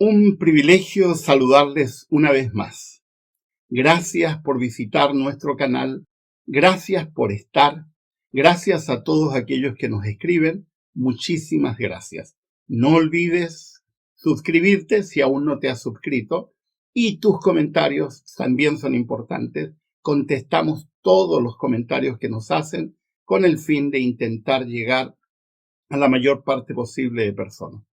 Un privilegio saludarles una vez más. Gracias por visitar nuestro canal, gracias por estar, gracias a todos aquellos que nos escriben, muchísimas gracias. No olvides suscribirte si aún no te has suscrito y tus comentarios también son importantes. Contestamos todos los comentarios que nos hacen con el fin de intentar llegar a la mayor parte posible de personas.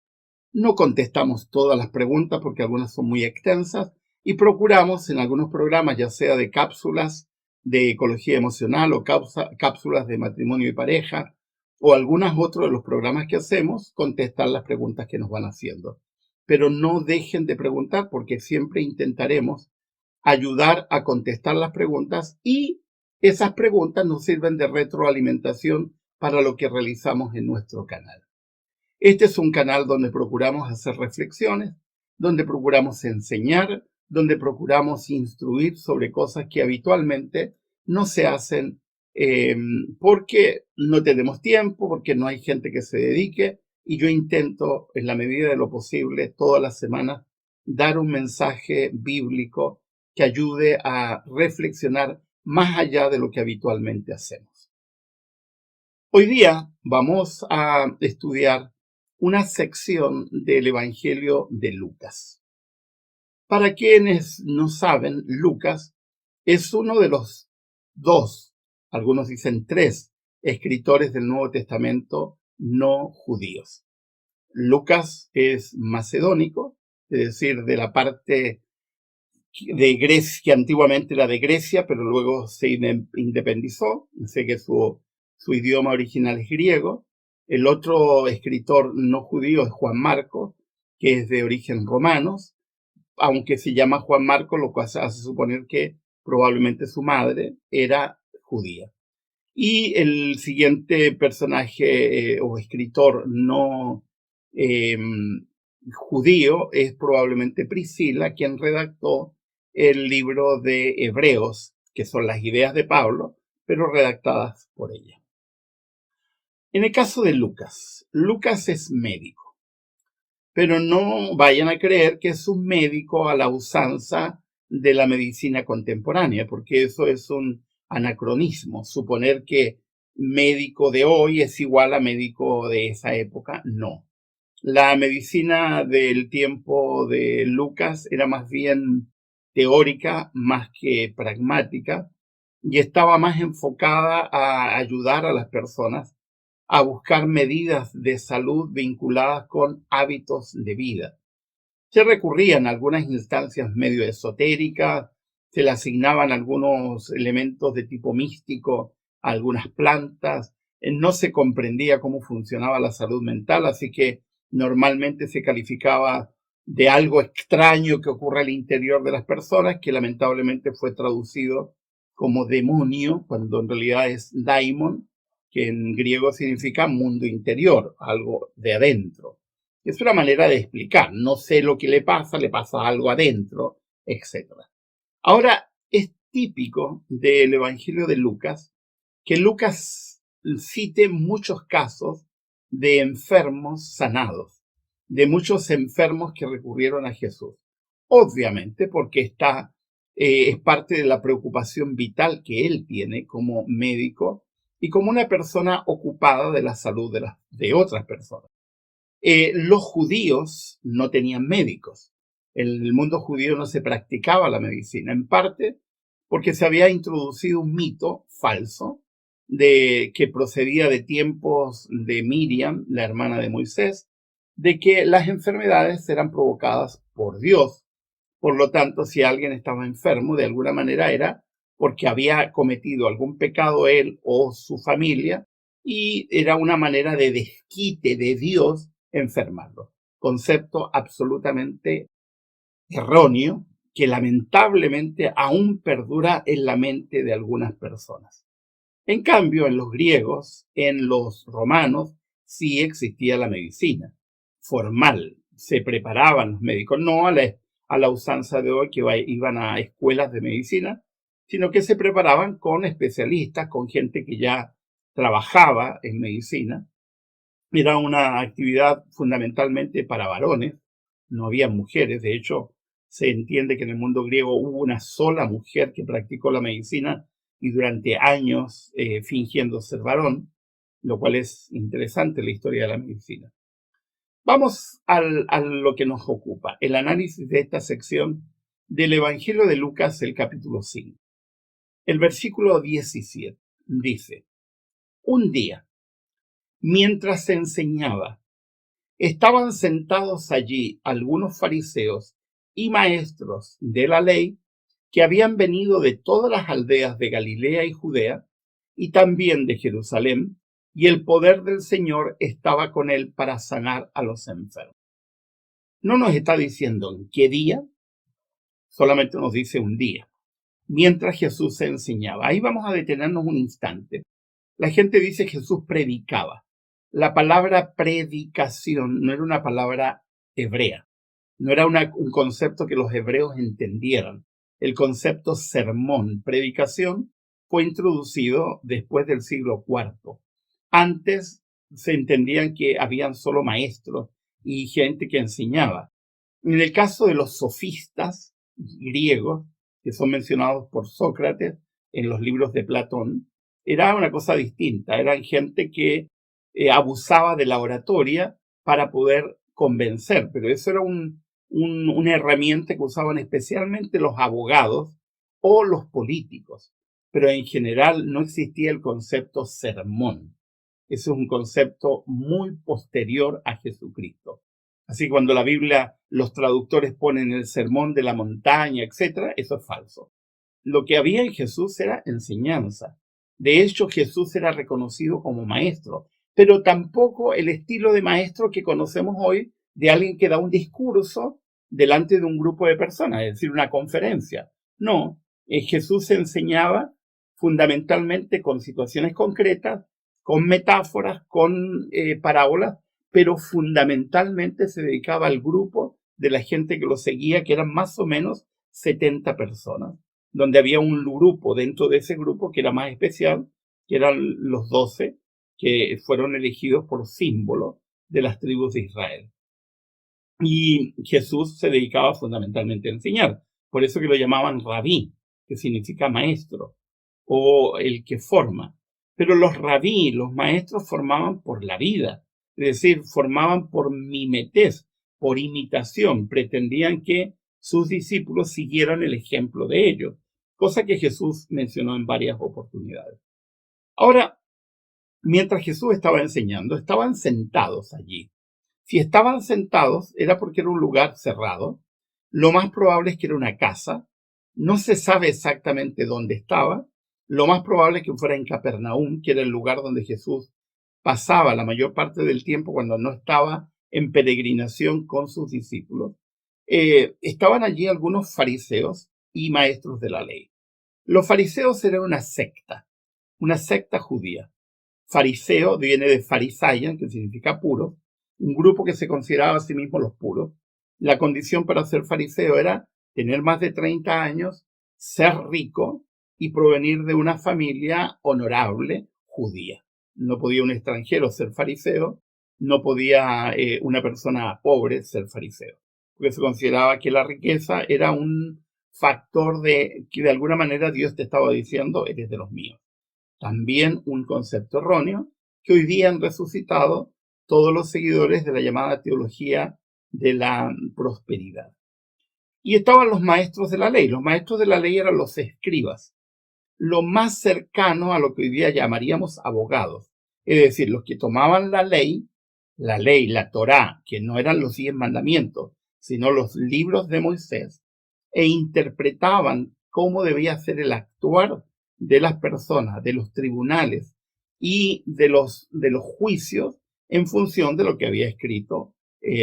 No contestamos todas las preguntas porque algunas son muy extensas y procuramos en algunos programas, ya sea de cápsulas de ecología emocional o cápsulas de matrimonio y pareja o algunos otros de los programas que hacemos, contestar las preguntas que nos van haciendo. Pero no dejen de preguntar porque siempre intentaremos ayudar a contestar las preguntas y esas preguntas nos sirven de retroalimentación para lo que realizamos en nuestro canal. Este es un canal donde procuramos hacer reflexiones, donde procuramos enseñar, donde procuramos instruir sobre cosas que habitualmente no se hacen porque no tenemos tiempo, porque no hay gente que se dedique, y yo intento, en la medida de lo posible, todas las semanas, dar un mensaje bíblico que ayude a reflexionar más allá de lo que habitualmente hacemos. Hoy día vamos a estudiar una sección del Evangelio de Lucas. Para quienes no saben, Lucas es uno de los dos, algunos dicen tres, escritores del Nuevo Testamento no judíos. Lucas es macedónico, es decir, de la parte de Grecia, que antiguamente era de Grecia, pero luego se independizó, sé que su idioma original es griego. El otro escritor no judío es Juan Marcos, que es de origen romanos, aunque se llama Juan Marcos, lo cual hace suponer que probablemente su madre era judía. Y el siguiente personaje o escritor no judío es probablemente Priscila, quien redactó el libro de Hebreos, que son las ideas de Pablo, pero redactadas por ella. En el caso de Lucas, Lucas es médico, pero no vayan a creer que es un médico a la usanza de la medicina contemporánea, porque eso es un anacronismo. Suponer que médico de hoy es igual a médico de esa época, no. La medicina del tiempo de Lucas era más bien teórica, más que pragmática, y estaba más enfocada a ayudar a las personas a buscar medidas de salud vinculadas con hábitos de vida. Se recurrían a algunas instancias medio esotéricas, se le asignaban algunos elementos de tipo místico a algunas plantas, no se comprendía cómo funcionaba la salud mental, así que normalmente se calificaba de algo extraño que ocurre al interior de las personas, que lamentablemente fue traducido como demonio, cuando en realidad es daimon, que en griego significa mundo interior, algo de adentro. Es una manera de explicar, no sé lo que le pasa algo adentro, etc. Ahora, es típico del Evangelio de Lucas que Lucas cite muchos casos de enfermos sanados, de muchos enfermos que recurrieron a Jesús. Obviamente, porque es parte de la preocupación vital que él tiene como médico y como una persona ocupada de la salud de otras personas. Los judíos no tenían médicos. En el mundo judío no se practicaba la medicina, en parte porque se había introducido un mito falso que procedía de tiempos de Miriam, la hermana de Moisés, de que las enfermedades eran provocadas por Dios. Por lo tanto, si alguien estaba enfermo, de alguna manera era porque había cometido algún pecado él o su familia, y era una manera de desquite de Dios enfermarlo. Concepto absolutamente erróneo que lamentablemente aún perdura en la mente de algunas personas. En cambio, en los griegos, en los romanos, sí existía la medicina formal. Se preparaban los médicos, no a la usanza de hoy que iban a escuelas de medicina, sino que se preparaban con especialistas, con gente que ya trabajaba en medicina. Era una actividad fundamentalmente para varones, no había mujeres. De hecho, se entiende que en el mundo griego hubo una sola mujer que practicó la medicina y durante años fingiendo ser varón, lo cual es interesante en la historia de la medicina. Vamos a lo que nos ocupa, el análisis de esta sección del Evangelio de Lucas, el capítulo 5. El versículo 17 dice: un día, mientras se enseñaba, estaban sentados allí algunos fariseos y maestros de la ley que habían venido de todas las aldeas de Galilea y Judea y también de Jerusalén, y el poder del Señor estaba con él para sanar a los enfermos. No nos está diciendo en qué día, solamente nos dice un día, mientras Jesús se enseñaba. Ahí vamos a detenernos un instante. La gente dice Jesús predicaba. La palabra predicación no era una palabra hebrea, no era un concepto que los hebreos entendieran. El concepto sermón, predicación, fue introducido después del siglo IV. Antes se entendían que habían solo maestros y gente que enseñaba. En el caso de los sofistas griegos, que son mencionados por Sócrates en los libros de Platón, era una cosa distinta. Eran gente que abusaba de la oratoria para poder convencer, pero eso era una herramienta que usaban especialmente los abogados o los políticos. Pero en general no existía el concepto sermón. Ese es un concepto muy posterior a Jesucristo. Así que cuando la Biblia, los traductores ponen el sermón de la montaña, etc., eso es falso. Lo que había en Jesús era enseñanza. De hecho, Jesús era reconocido como maestro, pero tampoco el estilo de maestro que conocemos hoy de alguien que da un discurso delante de un grupo de personas, es decir, una conferencia. No, Jesús enseñaba fundamentalmente con situaciones concretas, con metáforas, con parábolas, pero fundamentalmente se dedicaba al grupo de la gente que lo seguía, que eran más o menos 70 personas, donde había un grupo dentro de ese grupo que era más especial, que eran los 12, que fueron elegidos por símbolo de las tribus de Israel. Y Jesús se dedicaba fundamentalmente a enseñar, por eso que lo llamaban rabí, que significa maestro, o el que forma. Pero los rabí, los maestros, formaban por la vida, es decir, formaban por mimetés, por imitación, pretendían que sus discípulos siguieran el ejemplo de ellos, cosa que Jesús mencionó en varias oportunidades. Ahora, mientras Jesús estaba enseñando, estaban sentados allí. Si estaban sentados era porque era un lugar cerrado. Lo más probable es que era una casa. No se sabe exactamente dónde estaba. Lo más probable es que fuera en Capernaum, que era el lugar donde Jesús pasaba la mayor parte del tiempo cuando no estaba en peregrinación con sus discípulos. Estaban allí algunos fariseos y maestros de la ley. Los fariseos eran una secta judía. Fariseo viene de farisaian, que significa puro, un grupo que se consideraba a sí mismo los puros. La condición para ser fariseo era tener más de 30 años, ser rico y provenir de una familia honorable judía. No podía un extranjero ser fariseo, no podía una persona pobre ser fariseo, porque se consideraba que la riqueza era un factor que de alguna manera Dios te estaba diciendo, eres de los míos. También un concepto erróneo que hoy día han resucitado todos los seguidores de la llamada teología de la prosperidad. Y estaban los maestros de la ley. Los maestros de la ley eran los escribas, lo más cercano a lo que hoy día llamaríamos abogados. Es decir, los que tomaban la ley, la Torá, que no eran los 10 mandamientos, sino los libros de Moisés, e interpretaban cómo debía ser el actuar de las personas, de los tribunales y de los juicios en función de lo que había escrito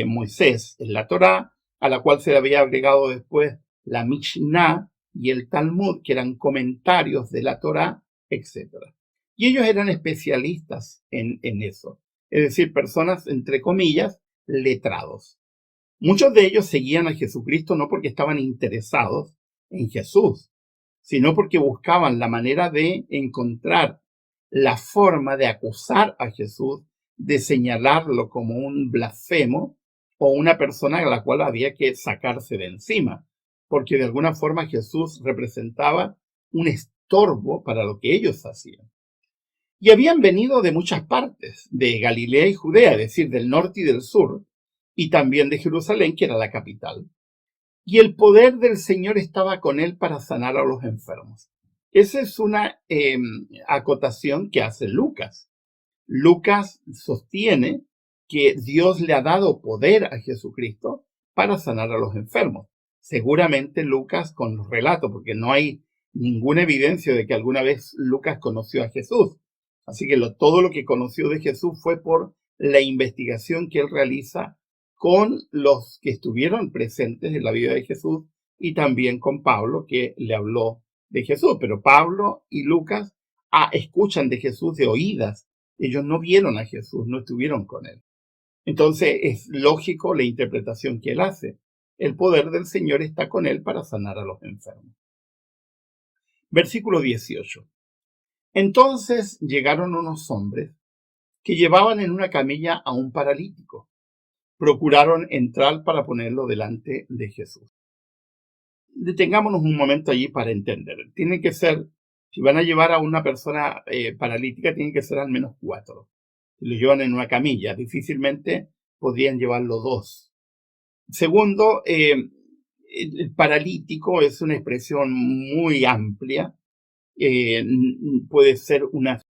Moisés en la Torá, a la cual se le había agregado después la Mishnah y el Talmud, que eran comentarios de la Torá, etc. Y ellos eran especialistas en eso, es decir, personas, entre comillas, letrados. Muchos de ellos seguían a Jesucristo no porque estaban interesados en Jesús, sino porque buscaban la manera de encontrar la forma de acusar a Jesús, de señalarlo como un blasfemo o una persona a la cual había que sacarse de encima, porque de alguna forma Jesús representaba un estorbo para lo que ellos hacían. Y habían venido de muchas partes, de Galilea y Judea, es decir, del norte y del sur, y también de Jerusalén, que era la capital. Y el poder del Señor estaba con él para sanar a los enfermos. Esa es una acotación que hace Lucas. Lucas sostiene que Dios le ha dado poder a Jesucristo para sanar a los enfermos. Seguramente Lucas con los relatos, porque no hay ninguna evidencia de que alguna vez Lucas conoció a Jesús. Así que todo lo que conoció de Jesús fue por la investigación que él realiza con los que estuvieron presentes en la vida de Jesús y también con Pablo, que le habló de Jesús. Pero Pablo y Lucas escuchan de Jesús de oídas. Ellos no vieron a Jesús, no estuvieron con él. Entonces es lógico la interpretación que él hace. El poder del Señor está con él para sanar a los enfermos. Versículo 18. Entonces llegaron unos hombres que llevaban en una camilla a un paralítico. Procuraron entrar para ponerlo delante de Jesús. Detengámonos un momento allí para entender. Tiene que ser, si van a llevar a una persona paralítica, tienen que ser al menos 4. Si lo llevan en una camilla, difícilmente podrían llevarlo 2. Segundo, el paralítico es una expresión muy amplia. Puede ser una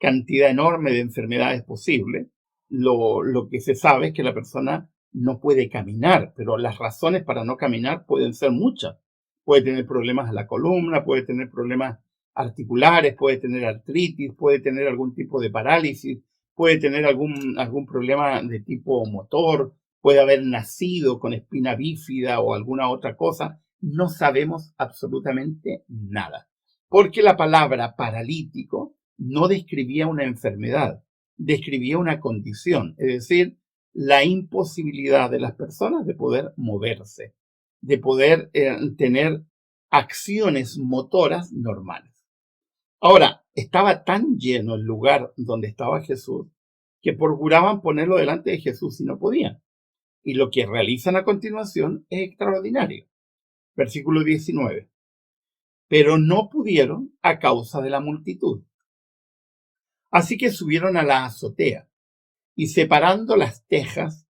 cantidad enorme de enfermedades posibles. Lo que se sabe es que la persona no puede caminar, pero las razones para no caminar pueden ser muchas. Puede tener problemas en la columna, puede tener problemas articulares, puede tener artritis, puede tener algún tipo de parálisis, puede tener algún problema de tipo motor, puede haber nacido con espina bífida o alguna otra cosa. No sabemos absolutamente nada, porque la palabra paralítico no describía una enfermedad, describía una condición, es decir, la imposibilidad de las personas de poder moverse, de poder tener acciones motoras normales. Ahora, estaba tan lleno el lugar donde estaba Jesús que procuraban ponerlo delante de Jesús y no podían. Y lo que realizan a continuación es extraordinario. Versículo 19. Pero no pudieron a causa de la multitud. Así que subieron a la azotea y separando las tejas,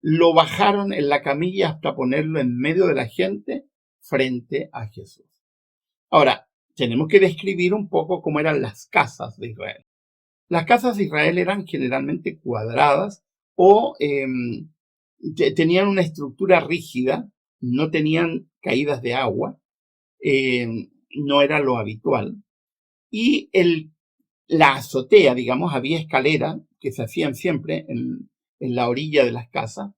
lo bajaron en la camilla hasta ponerlo en medio de la gente frente a Jesús. Ahora, tenemos que describir un poco cómo eran las casas de Israel. Las casas de Israel eran generalmente cuadradas o tenían una estructura rígida, no tenían caídas de agua, no era lo habitual. Y la azotea, digamos, había escaleras que se hacían siempre en la orilla de las casas.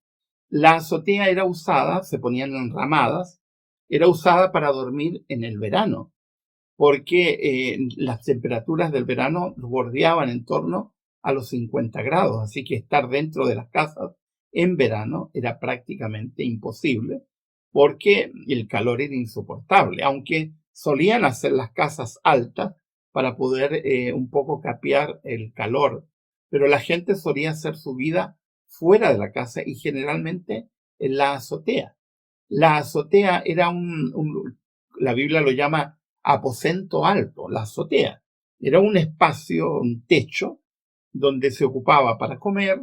La azotea era usada, se ponían enramadas, era usada para dormir en el verano, porque las temperaturas del verano bordeaban en torno a los 50 grados, así que estar dentro de las casas en verano era prácticamente imposible, porque el calor era insoportable, aunque solían hacer las casas altas para poder un poco capear el calor, pero la gente solía hacer su vida fuera de la casa y generalmente en la azotea. La azotea era la Biblia lo llama aposento alto, la azotea. Era un espacio, un techo, donde se ocupaba para comer,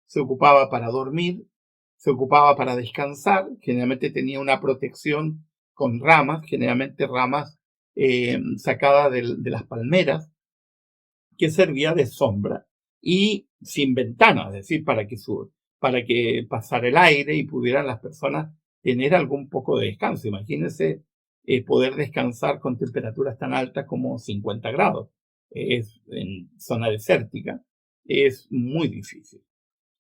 se ocupaba para dormir, se ocupaba para descansar. Generalmente tenía una protección con ramas, generalmente ramas sacadas de las palmeras, que servía de sombra y sin ventanas, es decir, para que pasara el aire y pudieran las personas tener algún poco de descanso. Imagínense poder descansar con temperaturas tan altas como 50 grados. Es en zona desértica, es muy difícil.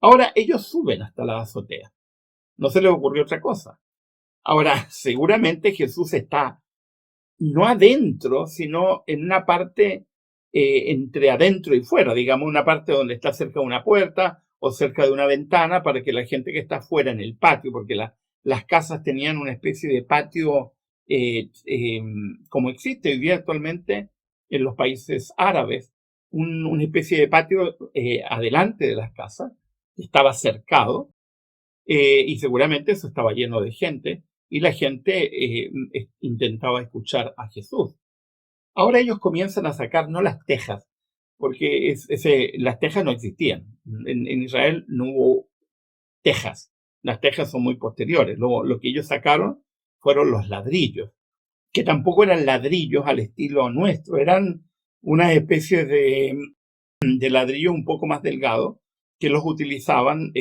Ahora ellos suben hasta la azotea. No se les ocurrió otra cosa. Ahora, seguramente Jesús está no adentro, sino en una parte entre adentro y fuera, digamos, una parte donde está cerca de una puerta o cerca de una ventana para que la gente que está fuera en el patio, porque las casas tenían una especie de patio como existe hoy día actualmente en los países árabes, una especie de patio adelante de las casas, estaba cercado, y seguramente eso estaba lleno de gente y la gente intentaba escuchar a Jesús. Ahora ellos comienzan a sacar no las tejas, porque las tejas no existían. En Israel no hubo tejas. Las tejas son muy posteriores. Lo que ellos sacaron fueron los ladrillos, que tampoco eran ladrillos al estilo nuestro, eran una especie de ladrillo un poco más delgado que los utilizaban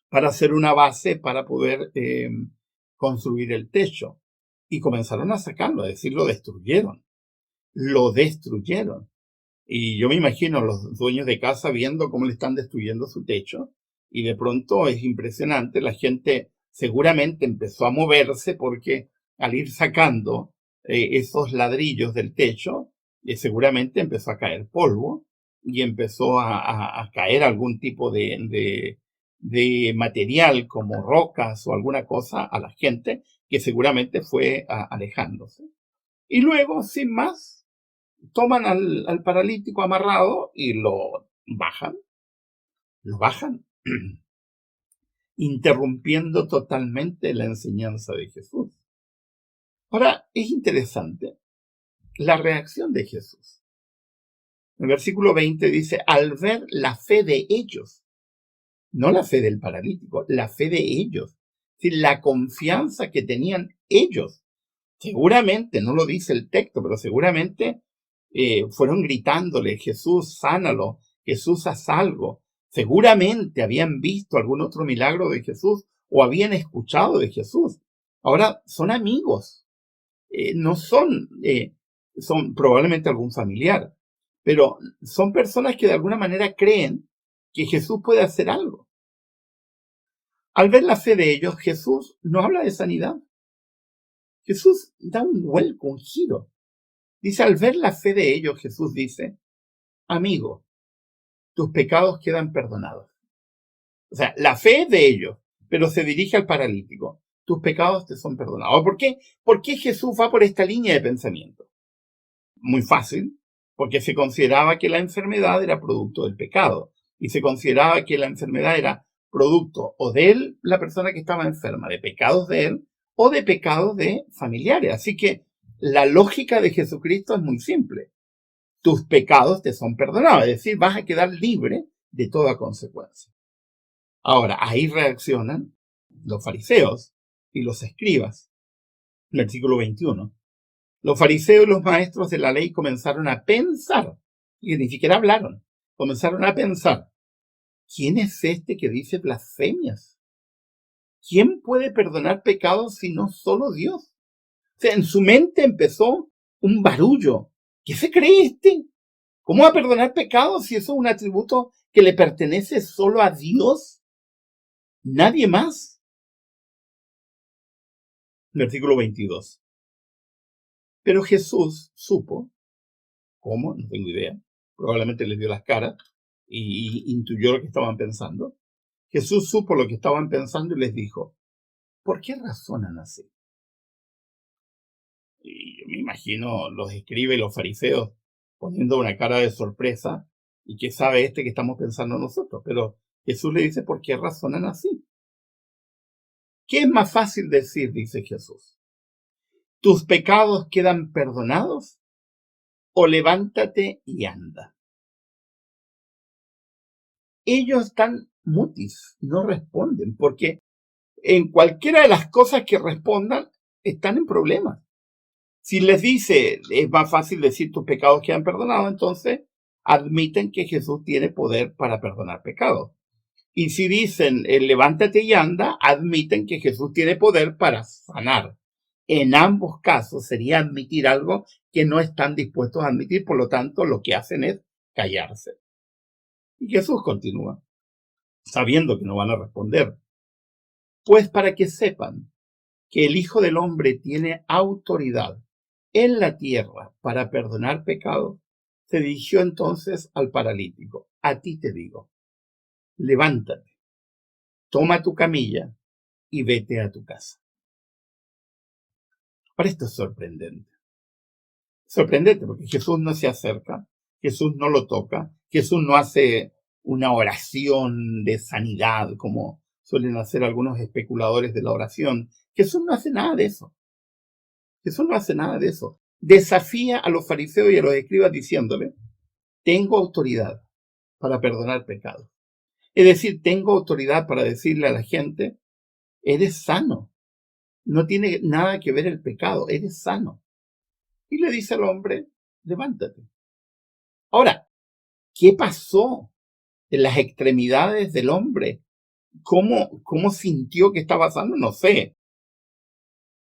para hacer una base para poder construir el techo. Y comenzaron a sacarlo, es decir, lo destruyeron. Lo destruyeron. Y yo me imagino los dueños de casa viendo cómo le están destruyendo su techo. Y de pronto es impresionante, la gente seguramente empezó a moverse porque al ir sacando esos ladrillos del techo, seguramente empezó a caer polvo y empezó a caer algún tipo de material como rocas o alguna cosa a la gente que seguramente fue alejándose. Y luego, sin más, toman al paralítico amarrado y lo bajan, interrumpiendo totalmente la enseñanza de Jesús. Ahora, es interesante la reacción de Jesús. En el versículo 20 dice, al ver la fe de ellos, no la fe del paralítico, la fe de ellos, es decir, la confianza que tenían ellos. Seguramente, no lo dice el texto, pero seguramente fueron gritándole, Jesús, sánalo, Jesús, haz algo. Seguramente habían visto algún otro milagro de Jesús o habían escuchado de Jesús. Ahora son amigos, no son probablemente algún familiar, pero son personas que de alguna manera creen que Jesús puede hacer algo. Al ver la fe de ellos, Jesús no habla de sanidad. Jesús da un vuelco, un giro. Dice, al ver la fe de ellos, Jesús dice, amigo, tus pecados quedan perdonados. O sea, la fe de ellos, pero se dirige al paralítico. Tus pecados te son perdonados. ¿Por qué? ¿Por qué Jesús va por esta línea de pensamiento? Muy fácil, porque se consideraba que la enfermedad era producto del pecado y se consideraba que la enfermedad era producto o de él, la persona que estaba enferma, de pecados de él o de pecados de familiares. Así que la lógica de Jesucristo es muy simple. Tus pecados te son perdonados, es decir, vas a quedar libre de toda consecuencia. Ahora, ahí reaccionan los fariseos y los escribas. Versículo 21. Los fariseos y los maestros de la ley comenzaron a pensar, y ni siquiera hablaron, comenzaron a pensar, ¿quién es este que dice blasfemias? ¿Quién puede perdonar pecados si no solo Dios? O sea, en su mente empezó un barullo. ¿Qué se cree este? ¿Cómo va a perdonar pecados si eso es un atributo que le pertenece solo a Dios? Nadie más. Versículo 22. Pero Jesús supo, ¿cómo? No tengo idea. Probablemente les dio las caras y intuyó lo que estaban pensando. Jesús supo lo que estaban pensando y les dijo, ¿por qué razonan así? Y yo me imagino los escribas y los fariseos poniendo una cara de sorpresa y que sabe este que estamos pensando nosotros. Pero Jesús le dice, ¿por qué razonan así? ¿Qué es más fácil decir? Dice Jesús. ¿Tus pecados quedan perdonados? O levántate y anda. Ellos están mutis, no responden, porque en cualquiera de las cosas que respondan están en problemas. Si les dice, es más fácil decir tus pecados quedan perdonados, entonces admiten que Jesús tiene poder para perdonar pecados. Y si dicen, levántate y anda, admiten que Jesús tiene poder para sanar. En ambos casos sería admitir algo que no están dispuestos a admitir, por lo tanto lo que hacen es callarse. Y Jesús continúa, sabiendo que no van a responder. Pues para que sepan que el Hijo del Hombre tiene autoridad en la tierra para perdonar pecados, se dirigió entonces al paralítico. A ti te digo, levántate, toma tu camilla y vete a tu casa. Ahora esto es sorprendente. Sorprendente porque Jesús no se acerca, Jesús no lo toca, Jesús no hace una oración de sanidad como suelen hacer algunos especuladores de la oración. Jesús no hace nada de eso. Jesús no hace nada de eso. Desafía a los fariseos y a los escribas diciéndole, tengo autoridad para perdonar pecados. Es decir, tengo autoridad para decirle a la gente, eres sano. No tiene nada que ver el pecado, eres sano. Y le dice al hombre, levántate. Ahora, ¿qué pasó en las extremidades del hombre? ¿Cómo sintió que estaba sano? No sé.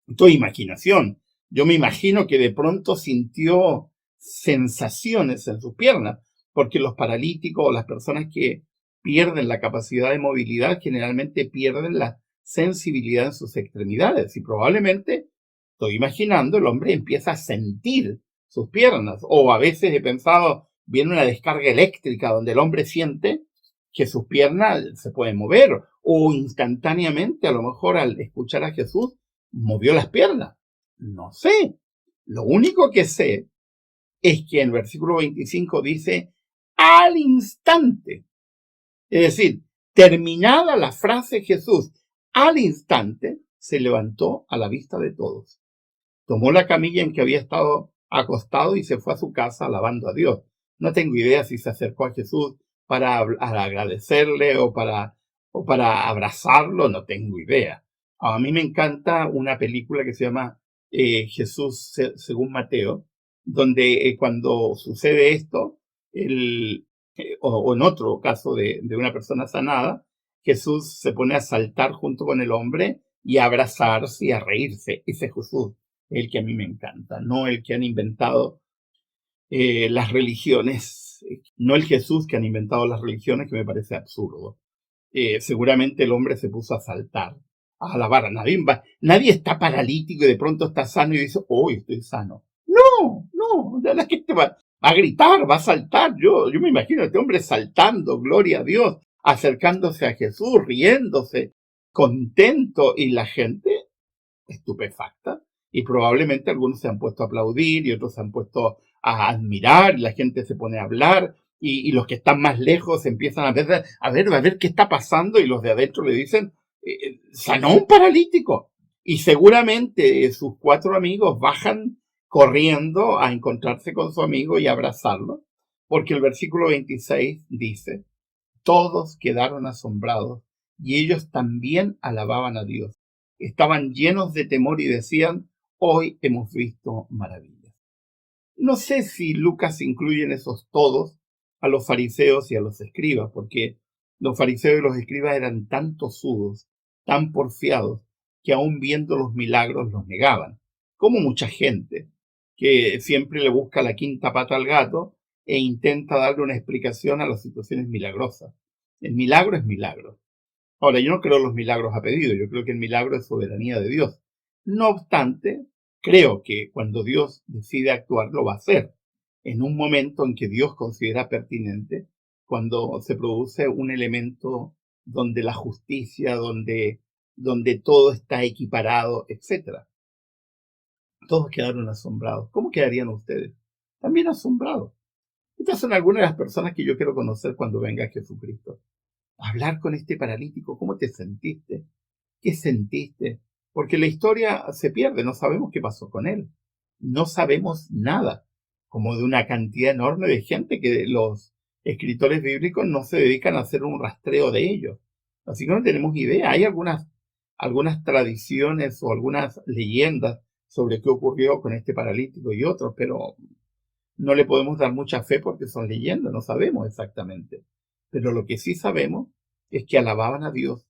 Esto es imaginación. Yo me imagino que de pronto sintió sensaciones en sus piernas, porque los paralíticos o las personas que pierden la capacidad de movilidad generalmente pierden la sensibilidad en sus extremidades y probablemente, estoy imaginando, el hombre empieza a sentir sus piernas, o a veces he pensado, viene una descarga eléctrica donde el hombre siente que sus piernas se pueden mover, o instantáneamente, a lo mejor al escuchar a Jesús, movió las piernas. No sé. Lo único que sé es que en el versículo 25 dice, al instante. Es decir, terminada la frase Jesús, al instante se levantó a la vista de todos. Tomó la camilla en que había estado acostado y se fue a su casa alabando a Dios. No tengo idea si se acercó a Jesús para agradecerle o para abrazarlo, no tengo idea. A mí me encanta una película que se llama Jesús según Mateo, donde cuando sucede esto, o en otro caso de una persona sanada, Jesús se pone a saltar junto con el hombre y a abrazarse y a reírse. Ese es Jesús, el que a mí me encanta, no el que han inventado las religiones, no el Jesús que han inventado las religiones, que me parece absurdo. Seguramente el hombre se puso a saltar, a alabar a nadie. Nadie está paralítico y de pronto está sano y dice, hoy estoy sano. No, la gente va a gritar, va a saltar. Yo me imagino a este hombre saltando, gloria a Dios, acercándose a Jesús, riéndose, contento, y la gente estupefacta. Y probablemente algunos se han puesto a aplaudir y otros se han puesto a admirar, y la gente se pone a hablar, y los que están más lejos empiezan a ver qué está pasando, y los de adentro le dicen, sanó un paralítico. Y seguramente sus 4 amigos bajan corriendo a encontrarse con su amigo y abrazarlo, porque el versículo 26 dice, todos quedaron asombrados y ellos también alababan a Dios. Estaban llenos de temor y decían, hoy hemos visto maravillas. No sé si Lucas incluye en esos todos a los fariseos y a los escribas, porque los fariseos y los escribas eran tan tosudos, tan porfiados, que aún viendo los milagros los negaban, como mucha gente que siempre le busca la quinta pata al gato e intenta darle una explicación a las situaciones milagrosas. El milagro es milagro. Ahora, yo no creo en los milagros a pedido, yo creo que el milagro es soberanía de Dios. No obstante, creo que cuando Dios decide actuar, lo va a hacer en un momento en que Dios considera pertinente, cuando se produce un elemento donde la justicia, donde todo está equiparado, etc. Todos quedaron asombrados. ¿Cómo quedarían ustedes? También asombrados. Estas son algunas de las personas que yo quiero conocer cuando venga Jesucristo. Hablar con este paralítico, ¿cómo te sentiste? ¿Qué sentiste? Porque la historia se pierde, no sabemos qué pasó con él. No sabemos nada, como de una cantidad enorme de gente que los escritores bíblicos no se dedican a hacer un rastreo de ellos. Así que no tenemos idea. Hay algunas tradiciones o algunas leyendas sobre qué ocurrió con este paralítico y otros, pero no le podemos dar mucha fe porque son leyendas, no sabemos exactamente. Pero lo que sí sabemos es que alababan a Dios,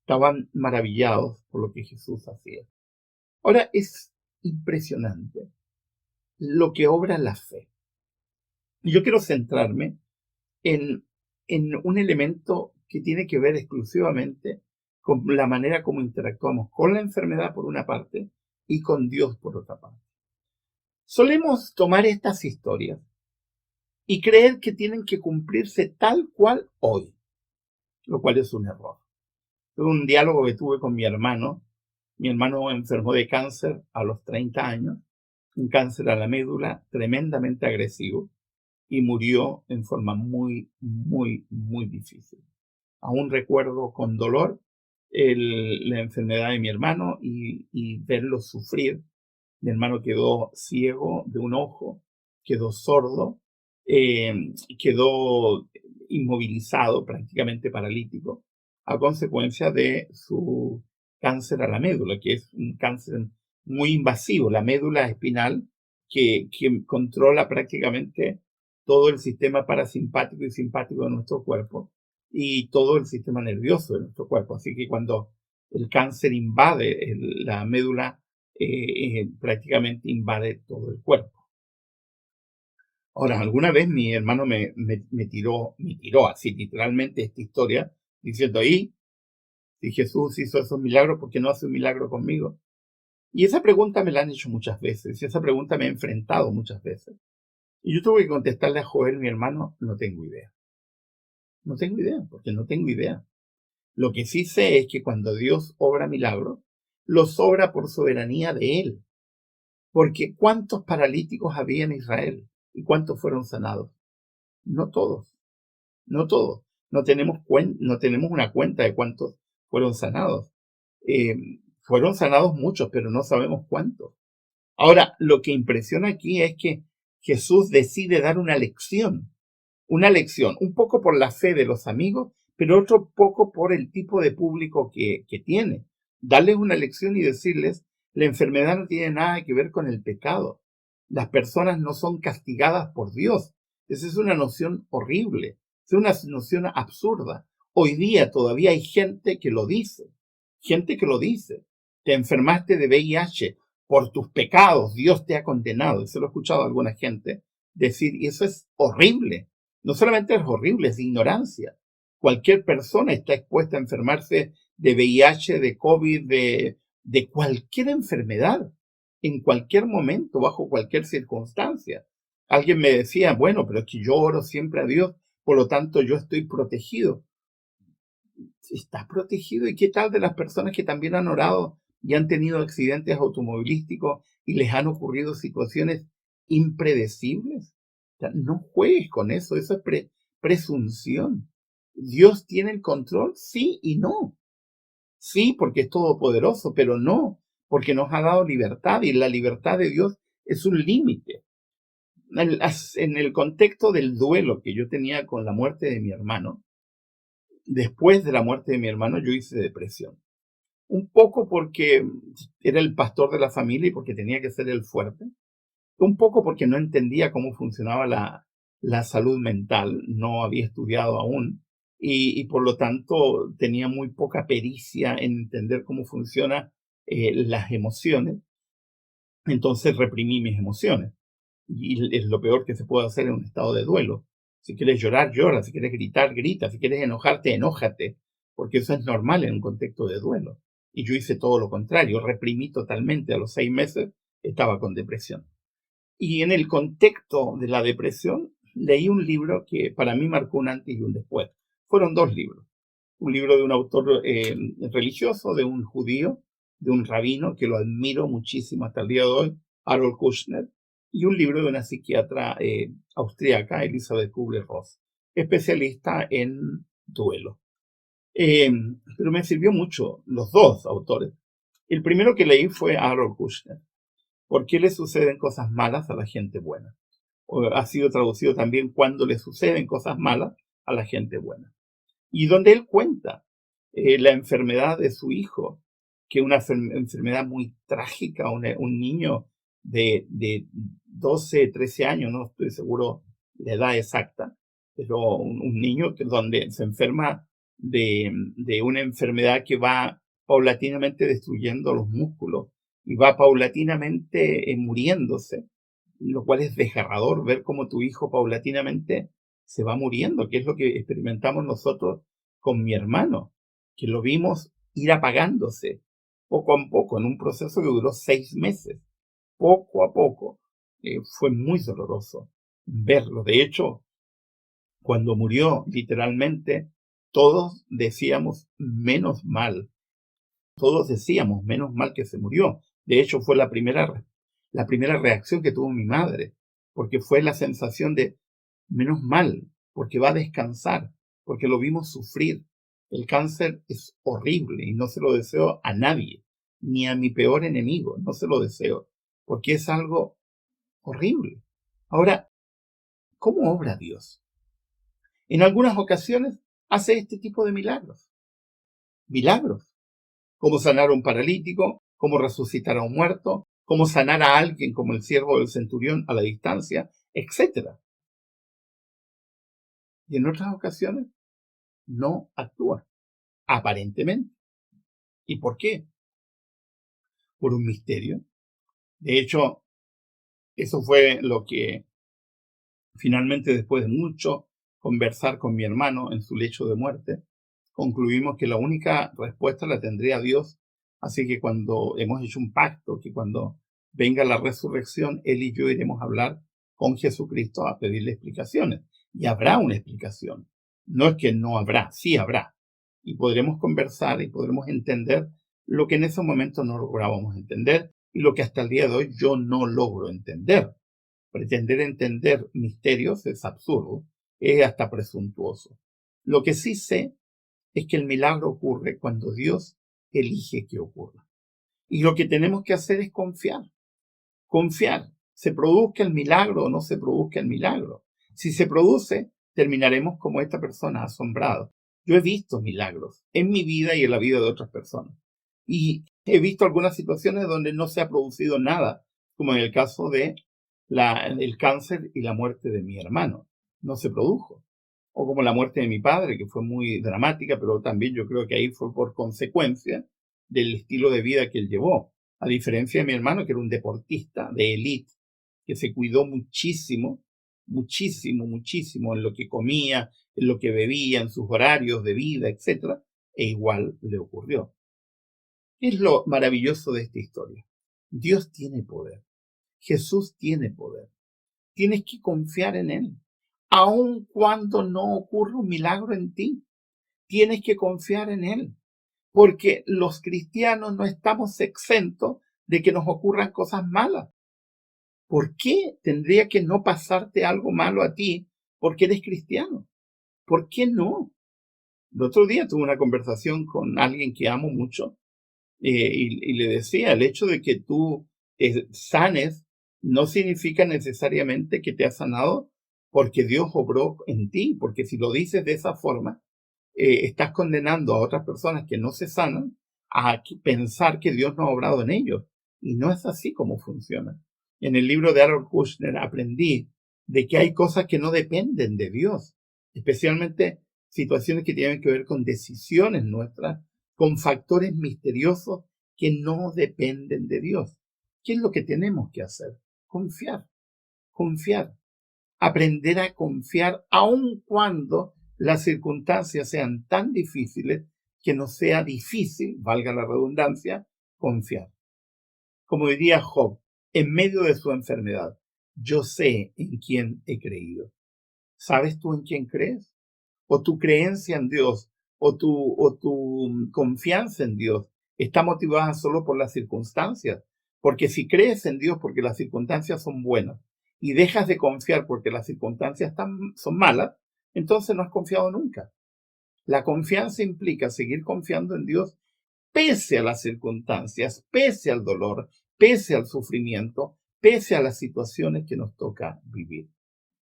estaban maravillados por lo que Jesús hacía. Ahora es impresionante lo que obra la fe. Y yo quiero centrarme en un elemento que tiene que ver exclusivamente con la manera como interactuamos con la enfermedad por una parte y con Dios por otra parte. Solemos tomar estas historias y creer que tienen que cumplirse tal cual hoy, lo cual es un error. Tuve un diálogo que tuve con mi hermano. Mi hermano enfermó de cáncer a los 30 años, un cáncer a la médula tremendamente agresivo, y murió en forma muy, muy, muy difícil. Aún recuerdo con dolor la enfermedad de mi hermano y verlo sufrir. Mi hermano quedó ciego de un ojo, quedó sordo, quedó inmovilizado, prácticamente paralítico, a consecuencia de su cáncer a la médula, que es un cáncer muy invasivo, la médula espinal, que controla prácticamente todo el sistema parasimpático y simpático de nuestro cuerpo y todo el sistema nervioso de nuestro cuerpo. Así que cuando el cáncer invade la médula, prácticamente invade todo el cuerpo. Ahora, alguna vez mi hermano me tiró así literalmente esta historia, diciendo, y si Jesús hizo esos milagros, ¿por qué no hace un milagro conmigo? Y esa pregunta me la han hecho muchas veces, y esa pregunta me ha enfrentado muchas veces. Y yo tuve que contestarle a Joel, mi hermano, no tengo idea. No tengo idea, porque no tengo idea. Lo que sí sé es que cuando Dios obra milagros, los obra por soberanía de Él. Porque ¿cuántos paralíticos había en Israel? ¿Y cuántos fueron sanados? No todos, no todos. No tenemos una cuenta de cuántos fueron sanados. Eh, Fueron sanados muchos, pero no sabemos cuántos. Ahora, lo que impresiona aquí es que Jesús decide dar una lección, un poco por la fe de los amigos, pero otro poco por el tipo de público que tiene. Darles una lección y decirles, la enfermedad no tiene nada que ver con el pecado. Las personas no son castigadas por Dios. Esa es una noción horrible, es una noción absurda. Hoy día todavía hay gente que lo dice. Te enfermaste de VIH por tus pecados, Dios te ha condenado. Eso lo he escuchado a alguna gente decir, y eso es horrible. No solamente es horrible, es ignorancia. Cualquier persona está expuesta a enfermarse de VIH, de COVID, de cualquier enfermedad, en cualquier momento, bajo cualquier circunstancia. Alguien me decía, bueno, pero es que yo oro siempre a Dios, por lo tanto yo estoy protegido. ¿Estás protegido? ¿Y qué tal de las personas que también han orado y han tenido accidentes automovilísticos y les han ocurrido situaciones impredecibles? O sea, no juegues con eso, eso es presunción. ¿Dios tiene el control? Sí y no. Sí, porque es todopoderoso, pero no, porque nos ha dado libertad y la libertad de Dios es un límite. En el contexto del duelo que yo tenía con la muerte de mi hermano, después de la muerte de mi hermano yo hice depresión. Un poco porque era el pastor de la familia y porque tenía que ser el fuerte. Un poco porque no entendía cómo funcionaba la salud mental, no había estudiado aún y por lo tanto tenía muy poca pericia en entender cómo funcionan las emociones. Entonces reprimí mis emociones y es lo peor que se puede hacer en un estado de duelo. Si quieres llorar, llora, si quieres gritar, grita, si quieres enojarte, enójate, porque eso es normal en un contexto de duelo. Y yo hice todo lo contrario, reprimí totalmente. A los 6 meses estaba con depresión. Y en el contexto de la depresión, leí un libro que para mí marcó un antes y un después. Fueron dos libros. Un libro de un autor religioso, de un judío, de un rabino, que lo admiro muchísimo hasta el día de hoy, Harold Kushner, y un libro de una psiquiatra austríaca, Elizabeth Kubler-Ross, especialista en duelo. Pero me sirvió mucho los dos autores. El primero que leí fue Harold Kushner. ¿Por qué le suceden cosas malas a la gente buena? O ha sido traducido también cuando le suceden cosas malas a la gente buena. Y donde él cuenta la enfermedad de su hijo, que es una enfermedad muy trágica, un niño de 12, 13 años, no estoy seguro la edad exacta, pero un niño donde se enferma de una enfermedad que va paulatinamente destruyendo los músculos y va paulatinamente muriéndose, lo cual es desgarrador ver cómo tu hijo paulatinamente se va muriendo, que es lo que experimentamos nosotros con mi hermano, que lo vimos ir apagándose poco a poco en un proceso que duró 6 meses, poco a poco. Fue muy doloroso verlo. De hecho, cuando murió, literalmente, todos decíamos menos mal. Todos decíamos menos mal que se murió. De hecho, fue la primera reacción que tuvo mi madre, porque fue la sensación de menos mal, porque va a descansar, porque lo vimos sufrir, El cáncer es horrible y no se lo deseo a nadie, ni a mi peor enemigo, no se lo deseo, porque es algo horrible. Ahora, ¿cómo obra Dios? En algunas ocasiones hace este tipo de milagros. Milagros, como sanar a un paralítico, como resucitar a un muerto, como sanar a alguien como el siervo del centurión a la distancia, etc. Y en otras ocasiones no actúa, aparentemente. ¿Y por qué? Por un misterio. De hecho, eso fue lo que finalmente, después de mucho conversar con mi hermano en su lecho de muerte, concluimos que la única respuesta la tendría Dios. Así que cuando hemos hecho un pacto, que cuando venga la resurrección, él y yo iremos a hablar con Jesucristo a pedirle explicaciones. Y habrá una explicación. No es que no habrá, sí habrá. Y podremos conversar y podremos entender lo que en ese momento no lográbamos entender y lo que hasta el día de hoy yo no logro entender. Pretender entender misterios es absurdo, es hasta presuntuoso. Lo que sí sé es que el milagro ocurre cuando Dios elige que ocurra. Y lo que tenemos que hacer es confiar. Confiar. Se produzca el milagro o no se produzca el milagro. Si se produce, terminaremos como esta persona, asombrado. Yo he visto milagros en mi vida y en la vida de otras personas. Y he visto algunas situaciones donde no se ha producido nada, como en el caso de el cáncer y la muerte de mi hermano. No se produjo. O como la muerte de mi padre, que fue muy dramática, pero también yo creo que ahí fue por consecuencia del estilo de vida que él llevó. A diferencia de mi hermano, que era un deportista de élite, que se cuidó muchísimo, muchísimo, muchísimo en lo que comía, en lo que bebía, en sus horarios de vida, etc. E igual le ocurrió. ¿Qué es lo maravilloso de esta historia? Dios tiene poder. Jesús tiene poder. Tienes que confiar en Él. Aun cuando no ocurra un milagro en ti, tienes que confiar en Él. Porque los cristianos no estamos exentos de que nos ocurran cosas malas. ¿Por qué tendría que no pasarte algo malo a ti porque eres cristiano? ¿Por qué no? El otro día tuve una conversación con alguien que amo mucho y le decía, el hecho de que tú sanes no significa necesariamente que te has sanado porque Dios obró en ti, porque si lo dices de esa forma, estás condenando a otras personas que no se sanan a pensar que Dios no ha obrado en ellos. Y no es así como funciona. En el libro de Harold Kushner aprendí de que hay cosas que no dependen de Dios, especialmente situaciones que tienen que ver con decisiones nuestras, con factores misteriosos que no dependen de Dios. ¿Qué es lo que tenemos que hacer? Confiar, confiar, aprender a confiar aun cuando las circunstancias sean tan difíciles que nos sea difícil, valga la redundancia, confiar. Como diría Job, en medio de su enfermedad, yo sé en quién he creído. ¿Sabes tú en quién crees? ¿O tu creencia en Dios o tu confianza en Dios está motivada solo por las circunstancias? Porque si crees en Dios porque las circunstancias son buenas y dejas de confiar porque las circunstancias son malas, entonces no has confiado nunca. La confianza implica seguir confiando en Dios pese a las circunstancias, pese al dolor, pese al sufrimiento, pese a las situaciones que nos toca vivir.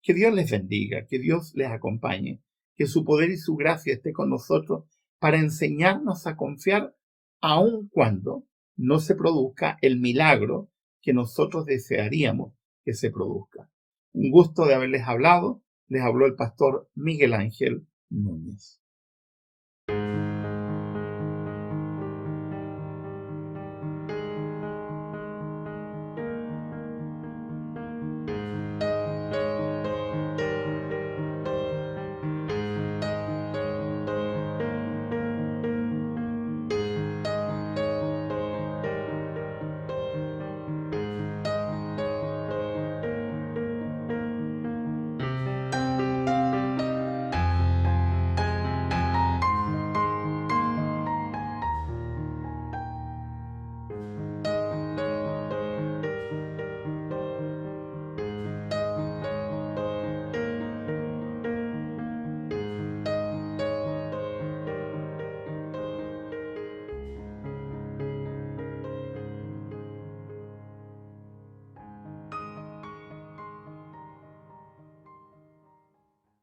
Que Dios les bendiga, que Dios les acompañe, que su poder y su gracia esté con nosotros para enseñarnos a confiar aun cuando no se produzca el milagro que nosotros desearíamos que se produzca. Un gusto de haberles hablado. Les habló el pastor Miguel Ángel Núñez.